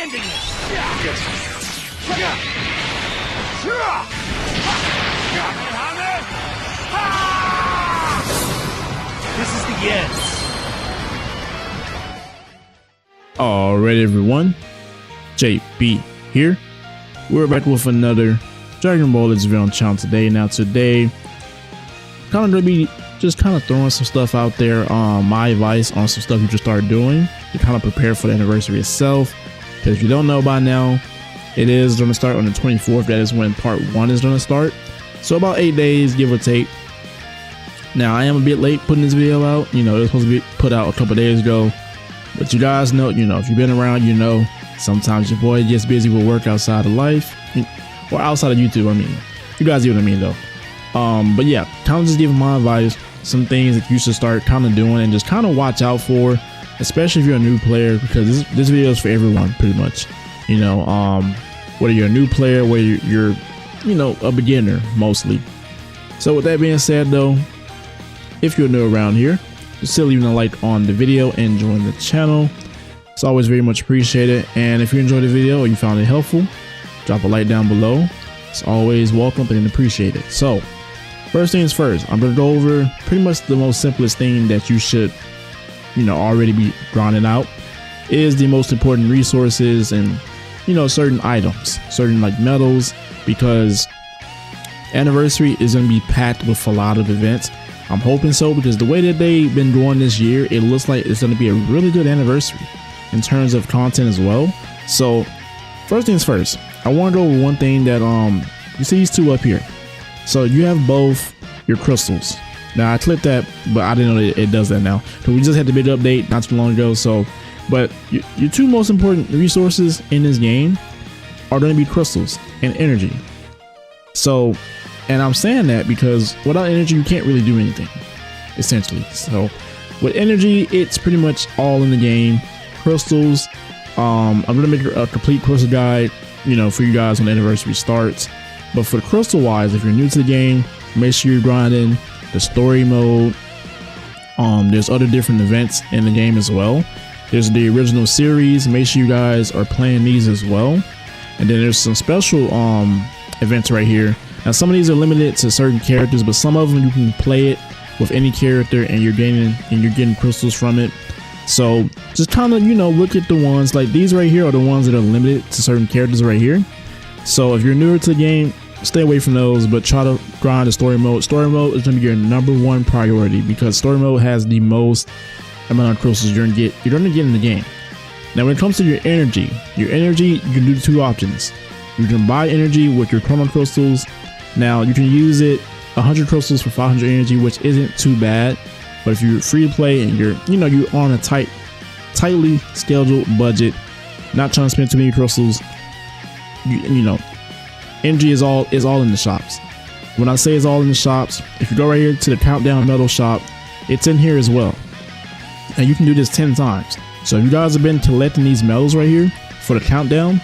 ending this! This is the end. Alright everyone, JB here. We're back with another Dragon Ball Z video on channel today. Now today, kind of gonna be just kind of throwing some stuff out there on my advice on some stuff you should start doing to kind of prepare for the anniversary itself. Because if you don't know by now, it is going to start on the 24th. That is when part 1 is going to start. So about 8 days, give or take. Now I am a bit late putting this video out. You know, it was supposed to be put out a couple days ago. But you guys know, if you've been around, you know, sometimes your boy gets busy with work outside of life. Or outside of YouTube, I mean. You guys get what I mean though. But yeah, kind of just giving my advice, some things that you should start kind of doing and just kind of watch out for, especially if you're a new player, because this video is for everyone pretty much. You know, whether you're a new player, whether you're, you know, a beginner mostly. So with that being said though, if you're new around here, still leaving a like on the video and join the channel. It's always very much appreciated. And if you enjoyed the video or you found it helpful, drop a like down below. It's always welcome and appreciated. So first things first, I'm gonna go over pretty much the most simplest thing that you should, you know, already be grinding out is the most important resources and, you know, certain items, certain like medals, because anniversary is gonna be packed with a lot of events. I'm hoping so, because the way that they've been going this year, it looks like it's going to be a really good anniversary in terms of content as well. So first things first, I want to go over one thing that you see these two up here. So you have both your crystals. Now I clipped that, but I didn't know that it does that now. So we just had the big update not too long ago. So, but your two most important resources in this game are going to be crystals and energy. So, and I'm saying that because without energy, you can't really do anything, essentially. So with energy, it's pretty much all in the game. Crystals, I'm going to make a complete crystal guide, you know, for you guys when the anniversary starts. But for the crystal wise, if you're new to the game, make sure you're grinding the story mode. There's other different events in the game as well. There's the original series. Make sure you guys are playing these as well. And then there's some special events right here. Now some of these are limited to certain characters, but some of them you can play it with any character and you're getting crystals from it. So just kind of, you know, look at the ones like these right here are the ones that are limited to certain characters right here. So if you're newer to the game, stay away from those, but try to grind the story mode. Story mode is going to be your #1 priority, because story mode has the most amount of crystals you're going to get in the game. Now when it comes to your energy, you can do two options. You can buy energy with your chrono crystals. Now you can use it 100 crystals for 500 energy, which isn't too bad. But if you're free to play and you're on a tightly scheduled budget, not trying to spend too many crystals, you know, energy is all in the shops. When I say it's all in the shops, if you go right here to the countdown medal shop, it's in here as well. And you can do this 10 times. So if you guys have been collecting these medals right here for the countdown,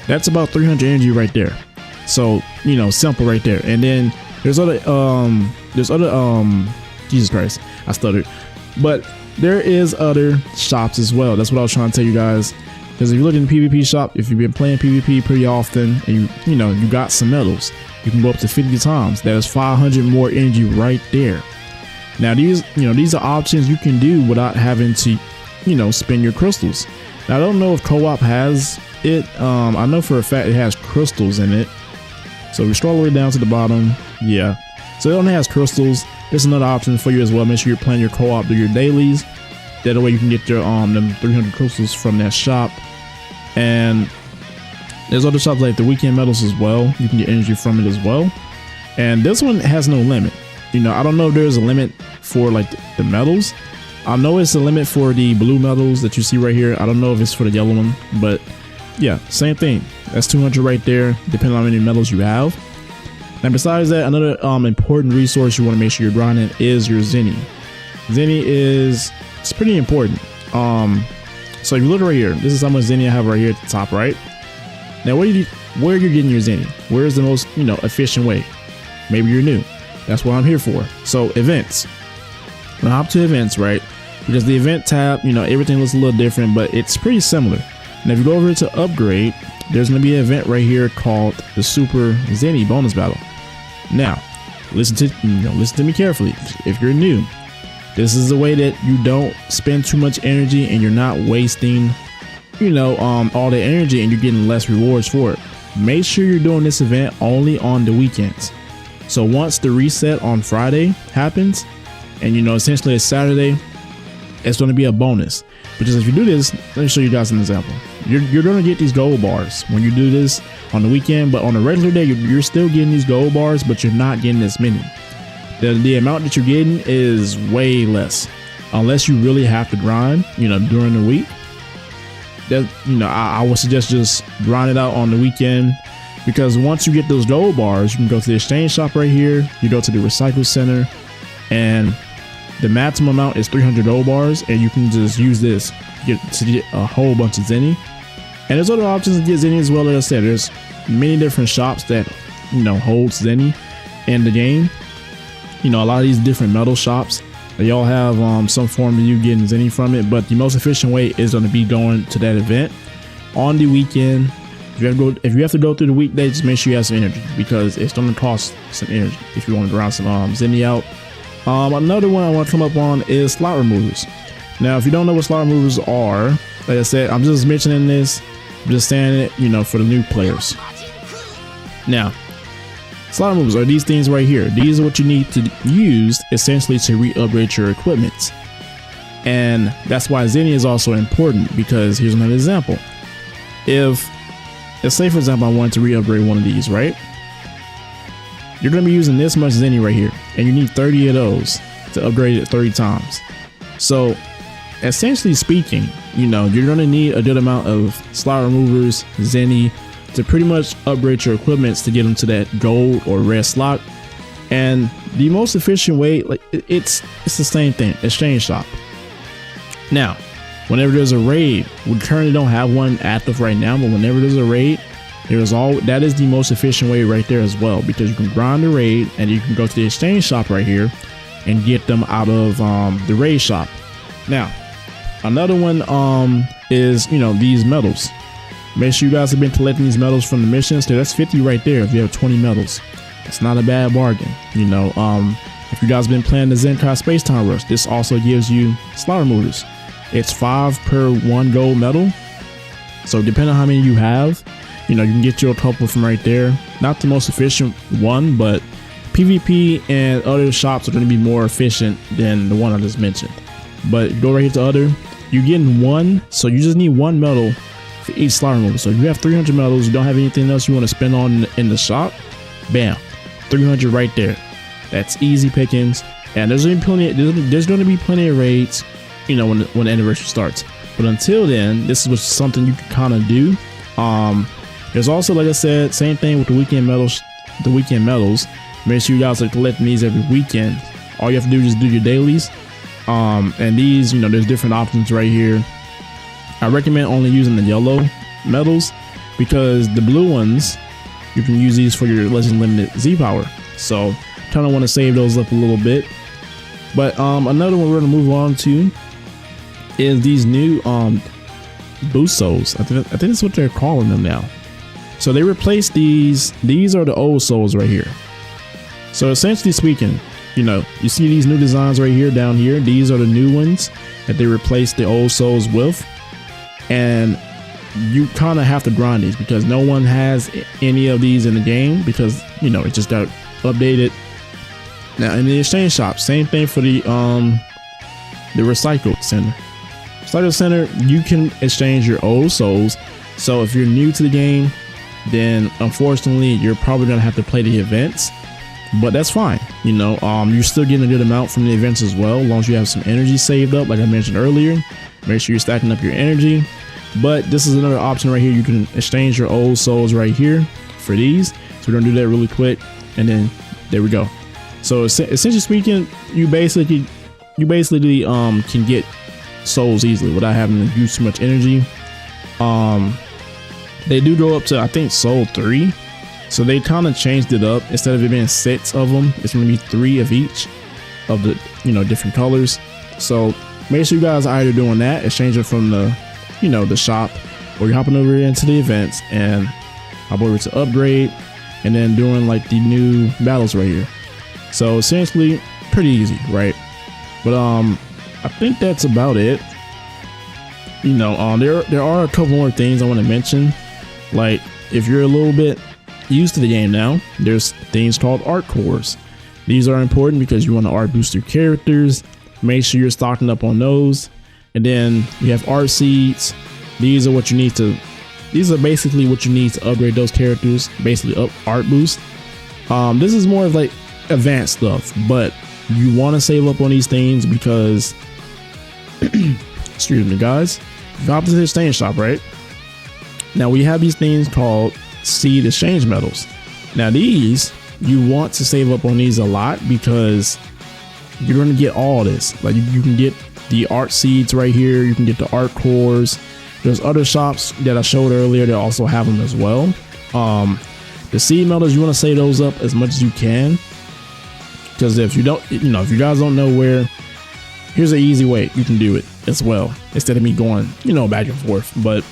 that's about 300 energy right there. So, you know, simple right there. And then there's other Jesus Christ, I stuttered. But there is other shops as well. That's what I was trying to tell you guys. Because if you look in the PvP shop, if you've been playing PvP pretty often and you got some medals, you can go up to 50 times. That is 500 more energy right there. Now these are options you can do without having to, you know, spend your crystals. Now I don't know if co-op has it. I know for a fact it has crystals in it. So if you scroll all the way down to the bottom, yeah. So it only has crystals. There's another option for you as well. Make sure you're playing your co-op, do your dailies. That way you can get your them 300 crystals from that shop. And there's other shops like the weekend medals as well. You can get energy from it as well. And this one has no limit. You know, I don't know if there's a limit for like the medals. I know it's a limit for the blue medals that you see right here. I don't know if it's for the yellow one, but yeah, same thing. That's 200 right there, depending on how many medals you have. Now besides that, another important resource you want to make sure you're grinding is your Zenny. Zenny it's pretty important. So if you look right here, this is how much Zenny I have right here at the top right. Now where you're getting your Zenny? Where is the most, you know, efficient way? Maybe you're new. That's what I'm here for. So events. When I hop to events, right? Because the event tab, you know, everything looks a little different, but it's pretty similar. Now if you go over to upgrade, there's going to be an event right here called the Super Zenny bonus battle. Now listen to me carefully. If you're new, this is the way that you don't spend too much energy and you're not wasting all the energy and you're getting less rewards for it. Make sure you're doing this event only on the weekends. So once the reset on Friday happens, and essentially it's Saturday, it's going to be a bonus. Because if you do this, let me show you guys an example. You're going to get these gold bars when you do this on the weekend, but on a regular day, you're still getting these gold bars, but you're not getting as many. The amount that you're getting is way less, unless you really have to grind, during the week. That I would suggest just grind it out on the weekend, because once you get those gold bars, you can go to the exchange shop right here. You go to the recycle center, and the maximum amount is 300 gold bars, and you can just use this to get a whole bunch of Zenny. And there's other options to get Zenny as well. As I said, there's many different shops that holds Zenny in the game. A lot of these different metal shops, they all have some form of you getting Zenny from it, but the most efficient way is going to be going to that event on the weekend. If you have to go through the weekday, just make sure you have some energy, because it's going to cost some energy if you want to grind some Zenny out. Another one I want to come up on is slot removers. Now, if you don't know what slot removers are, like I said, I'm just mentioning this, I'm just saying it, for the new players. Now, slot removers are these things right here. These are what you need to use essentially to re-upgrade your equipment. And that's why Zenny is also important, because here's another example. If, let's say for example, I wanted to re-upgrade one of these, right? You're going to be using this much Zenny right here, and you need 30 of those to upgrade it 30 times. So essentially speaking, you're going to need a good amount of slot removers, Zenny, to pretty much upgrade your equipment to get them to that gold or red slot. And the most efficient way, it's the same thing, exchange shop. Now, whenever there's a raid, we currently don't have one active right now, but whenever there's a raid, that is the most efficient way right there as well, because you can grind the raid and you can go to the exchange shop right here and get them out of the raid shop. Now, another one is these medals. Make sure you guys have been collecting these medals from the missions. That's 50 right there if you have 20 medals. It's not a bad bargain. If you guys have been playing the Zenkai Space Time Rush, this also gives you slot removers. It's 5 per 1 gold medal. So depending on how many you have, you can get you a couple from right there. Not the most efficient one, but PvP and other shops are going to be more efficient than the one I just mentioned. But go right here to other, you're getting 1, so you just need 1 medal for each slot remover. So if you have 300 medals, you don't have anything else you want to spend on in the shop, bam, 300 right there. That's easy pickings, and there's going to be plenty of raids, when the anniversary starts. But until then, this is something you can kind of do. There's also, like I said, same thing with the weekend medals. Make sure you guys are collecting these every weekend. All you have to do is do your dailies. And these, there's different options right here. I recommend only using the yellow medals, because the blue ones, you can use these for your Legend Limited Z power. So kind of want to save those up a little bit. But another one we're going to move on to is these new boost souls. I think that's what they're calling them now. So they replaced these are the old souls right here. So essentially speaking, you see these new designs right here down here. These are the new ones that they replaced the old souls with. And you kind of have to grind these, because no one has any of these in the game, because it just got updated. Now in the exchange shop, same thing for the recycle center. Recycle center, you can exchange your old souls. So if you're new to the game, then unfortunately you're probably gonna have to play the events, but that's fine. You're still getting a good amount from the events as well, as long as you have some energy saved up, like I mentioned earlier. Make sure you're stacking up your energy. But this is another option right here. You can exchange your old souls right here for these. So we're gonna do that really quick, and then there we go. So essentially speaking, you basically can get souls easily without having to use too much energy. They do go up to, I think, soul 3. So they kind of changed it up. Instead of it being 6 of them, it's gonna be 3 of each of the different colors. So make sure you guys are either doing that, exchange it from the the shop, or you're hopping over into the events and hop over to upgrade, and then doing like the new battles right here. So essentially pretty easy, right? But I think that's about it. You know, there are a couple more things I want to mention. Like, if you're a little bit used to the game now, there's things called art cores. These are important because you want to art boost your characters. Make sure you're stocking up on those. And then you have art seeds. These are what you need to, these are basically what you need to upgrade those characters, basically up art boost. This is more of like advanced stuff, but you want to save up on these things because excuse me guys, you hop to the exchange shop, right? Now we have these things called seed exchange metals. Now these, you want to save up on these a lot because you're going to get all this. Like you can get the art seeds right here, you can get the art cores. There's other shops that I showed earlier that also have them as well. The seed metals, you want to save those up as much as you can, because if you don't, if you guys don't know where, here's an easy way you can do it as well, instead of me going back and forth. But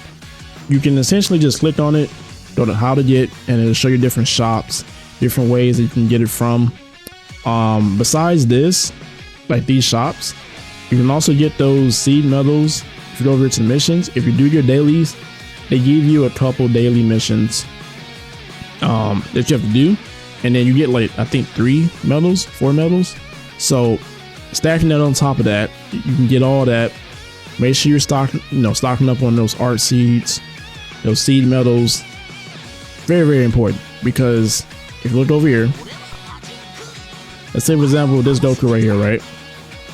you can essentially just click on it, go to how to get, and it'll show you different shops, different ways that you can get it from. Besides this, like these shops, you can also get those seed metals if you go over to missions. If you do your dailies, they give you a couple daily missions that you have to do, and then you get like I think 4 medals. So stacking that on top of that, you can get all that. Make sure you're stocking up on those art seeds, those seed metals. Very, very important, because if you look over here, let's say for example this Goku right here, right?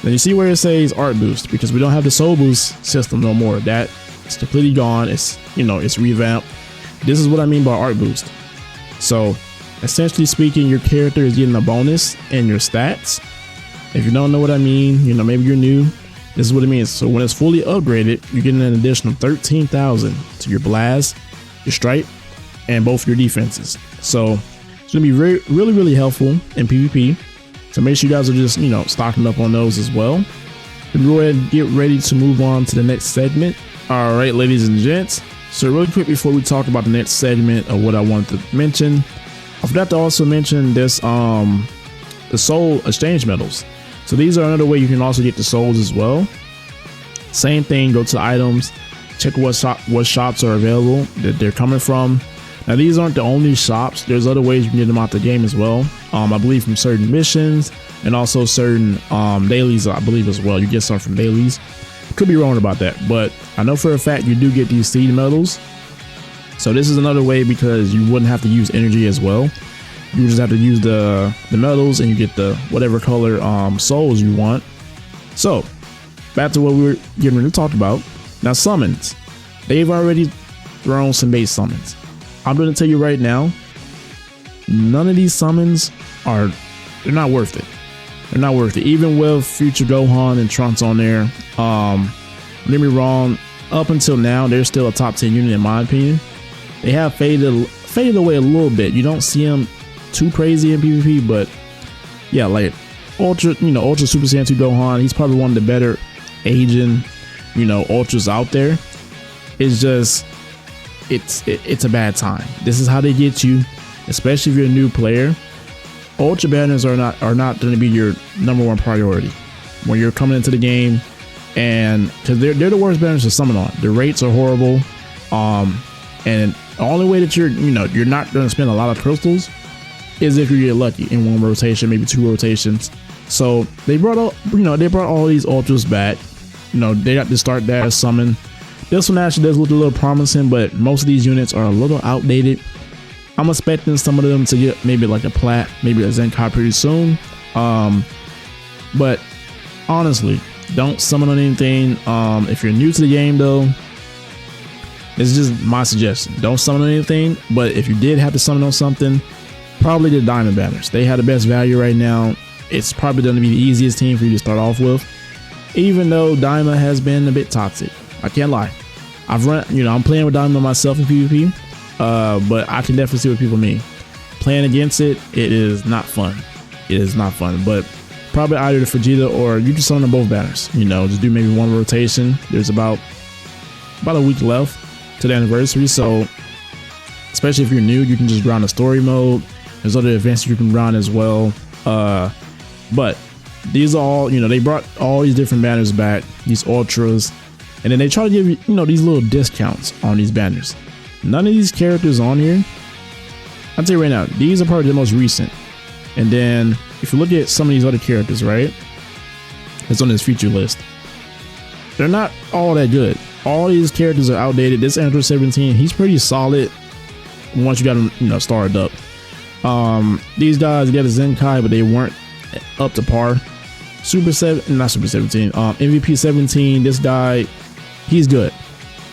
Then you see where it says art boost, because we don't have the soul boost system no more. That is completely gone. It's it's revamped. This is what I mean by art boost. So essentially speaking, your character is getting a bonus in your stats. If you don't know what I mean, maybe you're new, this is what it means. So when it's fully upgraded, you're getting an additional 13,000 to your blast, your stripe, and both your defenses. So it's gonna be really helpful in PvP. So make sure you guys are just stocking up on those as well. And go ahead and get ready to move on to the next segment. All right, ladies and gents. So really quick before we talk about the next segment of what I wanted to mention, I forgot to also mention this the soul exchange metals. So these are another way you can also get the souls as well. Same thing, go to the items, check what shops are available that they're coming from. Now these aren't the only shops. There's other ways you can get them out the game as well. I believe from certain missions and also certain dailies, I believe as well. You get some from dailies. Could be wrong about that, but I know for a fact you do get these seed metals. So this is another way, because you wouldn't have to use energy as well. You just have to use the metals, and you get the whatever color souls you want. So back to what we were getting ready to talk about. Now summons, they've already thrown some base summons. I'm going to tell you right now, none of these summons they're not worth it. They're not worth it. Even with future Gohan and Trunks on there, don't get me wrong, up until now they're still a top 10 unit in my opinion. They have faded away a little bit. You don't see them too crazy in PvP, but yeah, like Ultra Super Saiyan 2 Gohan, he's probably one of the better aging ultras out there. It's just it's a bad time. This is how they get you, especially if you're a new player. Ultra banners are not going to be your #1 priority when you're coming into the game, and because they're the worst banners to summon on. The rates are horrible, and the only way that you're not going to spend a lot of crystals is if you get lucky in one rotation, maybe 2 rotations. So they brought all these ultras back. They got the start dash summon. This one actually does look a little promising, but most of these units are a little outdated. I'm expecting some of them to get maybe like a plat, maybe a Zenkai pretty soon. But honestly, don't summon on anything. If you're new to the game though, it's just my suggestion. Don't summon on anything, but if you did have to summon on something, probably the diamond banners. They have the best value right now. It's probably going to be the easiest team for you to start off with, even though diamond has been a bit toxic. I can't lie. I'm playing with diamond myself in PvP. But I can definitely see what people mean. Playing against it, it is not fun. It is not fun. But probably either the Vegeta or you just summon both banners. Just do maybe 1 rotation. There's about a week left. to the anniversary. So especially if you're new, you can just grind the story mode. There's other events you can grind as well. But these are all, they brought all these different banners back, these ultras, and then they try to give you, these little discounts on these banners. None of these characters on here, I'll tell you right now, these are probably the most recent. And then if you look at some of these other characters, right, that's on this feature list, they're not all that good. All these characters are outdated. This Android 17, he's pretty solid once you got him, started up. These guys got a Zenkai, but they weren't up to par. MVP 17, this guy, he's good,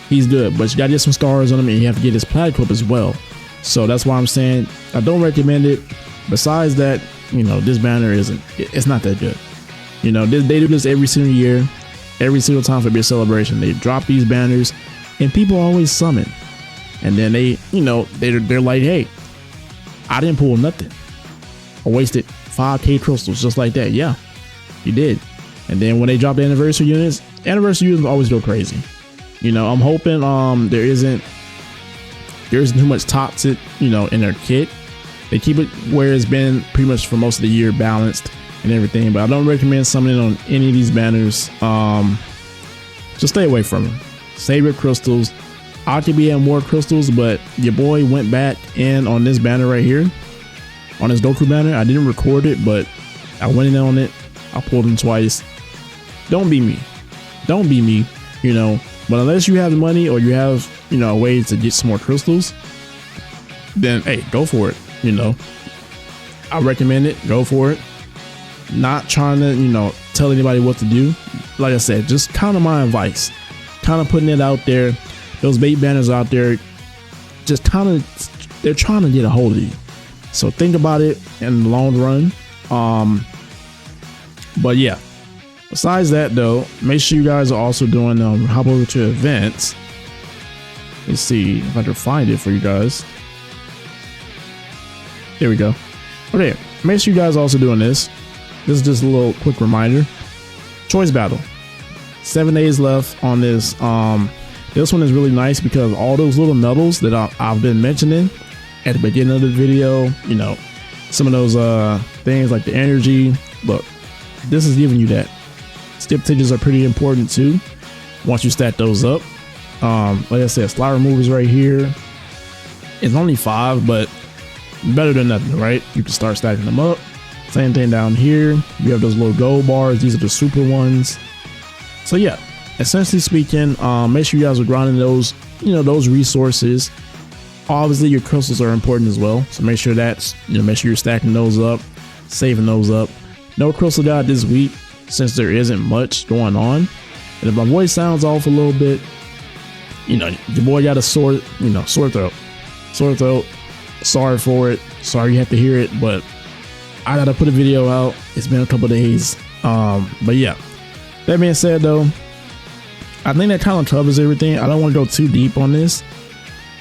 but you gotta get some stars on him, and you have to get his plaid clip as well. So that's why I'm saying I don't recommend it. Besides that, this banner it's not that good. They do this every single year, every single time for their celebration. They drop these banners and people always summon, and then they're like, hey, I didn't pull nothing, I wasted 5k crystals just like that. Yeah, you did. And then when they drop the anniversary units always go crazy. I'm hoping there isn't too much toxic in their kit. They keep it where it's been pretty much for most of the year, balanced and everything, but I don't recommend summoning on any of these banners. Just stay away from them. Save your crystals. I could be at more crystals, but your boy went back in on this banner right here, on this Goku banner. I didn't record it, but I went in on it. I pulled him twice. Don't be me. But unless you have the money, or you have a way to get some more crystals, then hey, go for it. I recommend it. Go for it. Not trying to tell anybody what to do. Like I said, just kind of my advice, kind of putting it out there. Those bait banners out there, just they're trying to get a hold of you. So think about it in the long run. But yeah, besides that though, make sure you guys are also doing hop over to events. Let's see if I can find it for you guys. There we go. Okay, make sure you guys are also doing this. This is just a little quick reminder. Choice battle. 7 days left on this. This one is really nice because all those little medals that I've been mentioning at the beginning of the video, some of those things like the energy. Look, this is giving you that. Skip tidgets are pretty important too once you stack those up. Like I said, slot removers right here. It's only 5, but better than nothing, right? You can start stacking them up. Same thing down here. You have those little gold bars. These are the super ones. So yeah, essentially speaking, make sure you guys are grinding those, those resources. Obviously your crystals are important as well, so make sure make sure you're stacking those up, saving those up. No crystal guide this week since there isn't much going on, and if my voice sounds off a little bit, your boy got a sore throat. Sorry for it. Sorry you have to hear it, but I gotta put a video out. It's been a couple days. But yeah, that being said though, I think that kind of covers everything. I don't want to go too deep on this.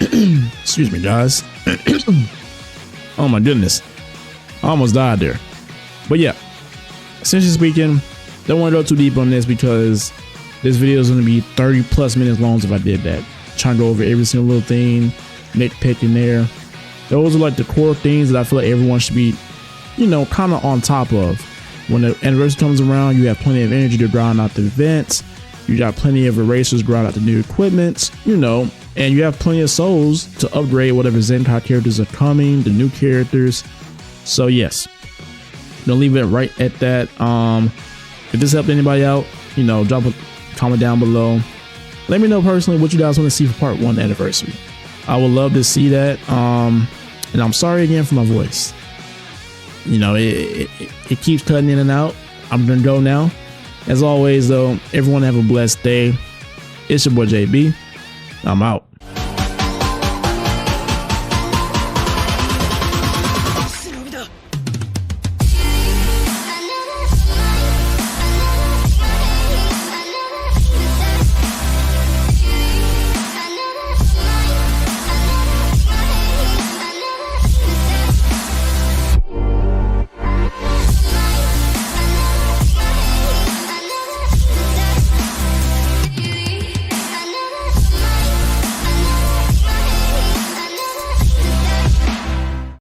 Excuse me, guys. Oh my goodness, I almost died there. But yeah, essentially speaking, don't want to go too deep on this because this video is going to be 30+ minutes long if I did that. Trying to go over every single little thing, nitpicking there. Those are like the core things that I feel like everyone should be, kind of on top of. When the anniversary comes around, you have plenty of energy to grind out the events. You got plenty of erasers grind out the new equipment, and you have plenty of souls to upgrade whatever Zenkai characters are coming, the new characters. So yes, don't leave it right at that. If this helped anybody out, drop a comment down below. Let me know personally what you guys want to see for part 1 anniversary. I would love to see that. And I'm sorry again for my voice. It keeps cutting in and out. I'm gonna go now. As always though, everyone have a blessed day. It's your boy JB. I'm out.